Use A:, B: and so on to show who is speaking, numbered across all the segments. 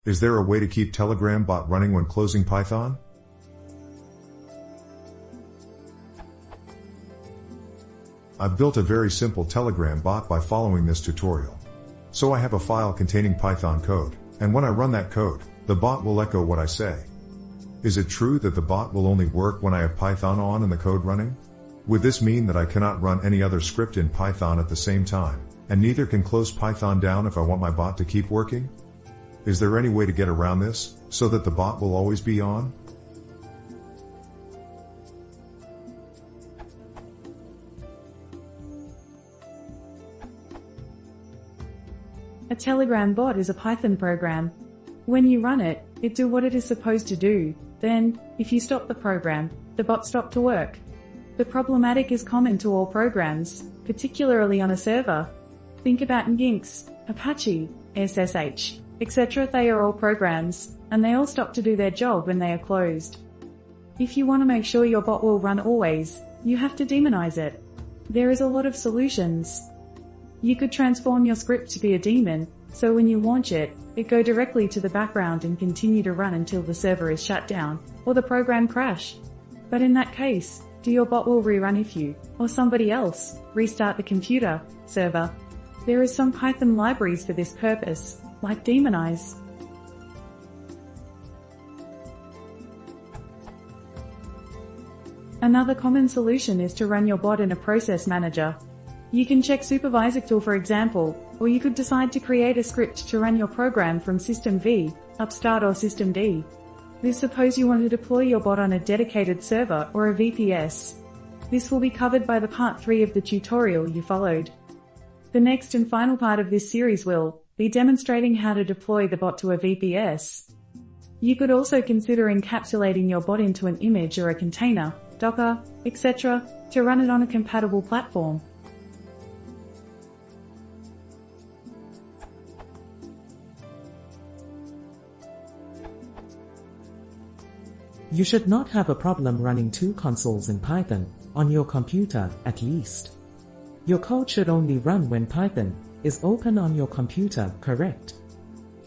A: Is there a way to keep Telegram bot running when closing Python? I've built a very simple Telegram bot by following this tutorial. So I have a file containing Python code, and when I run that code, the bot will echo what I say. Is it true that the bot will only work when I have Python on and the code running? Would this mean that I cannot run any other script in Python at the same time, and neither can close Python down if I want my bot to keep working? Is there any way to get around this, so that the bot will always be on?
B: A Telegram bot is a Python program. When you run it, it do what it is supposed to do. Then, if you stop the program, the bot stops to work. The problematic is common to all programs, particularly on a server. Think about Nginx, Apache, SSH, etc. They are all programs, and they all stop to do their job when they are closed. If you want to make sure your bot will run always, you have to daemonize it. There is a lot of solutions. You could transform your script to be a daemon, so when you launch it, it go directly to the background and continue to run until the server is shut down, or the program crash. But in that case, your bot will rerun if you, or somebody else, restart the computer, server. There is some Python libraries for this purpose, like daemonize. Another common solution is to run your bot in a process manager. You can check supervisor tool for example, or you could decide to create a script to run your program from System V, Upstart or System D. Suppose you want to deploy your bot on a dedicated server or a VPS. This will be covered by the part 3 of the tutorial you followed. The next and final part of this series will be demonstrating how to deploy the bot to a VPS. You could also consider encapsulating your bot into an image or a container, Docker, etc., to run it on a compatible platform.
C: You should not have a problem running 2 consoles in Python, on your computer at least. Your code should only run when Python is open on your computer, correct?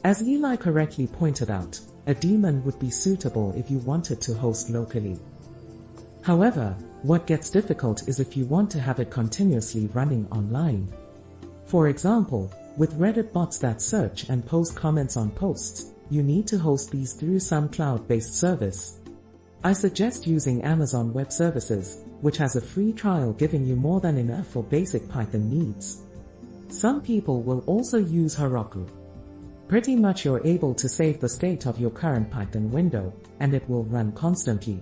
C: As Eli correctly pointed out, a daemon would be suitable if you wanted to host locally. However, what gets difficult is if you want to have it continuously running online. For example, with Reddit bots that search and post comments on posts, you need to host these through some cloud-based service. I suggest using Amazon Web Services, which has a free trial giving you more than enough for basic Python needs. Some people will also use Heroku. Pretty much you're able to save the state of your current Python window, and it will run constantly.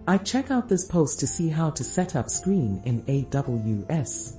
C: I'd check out this post to see how to set up Screen in AWS.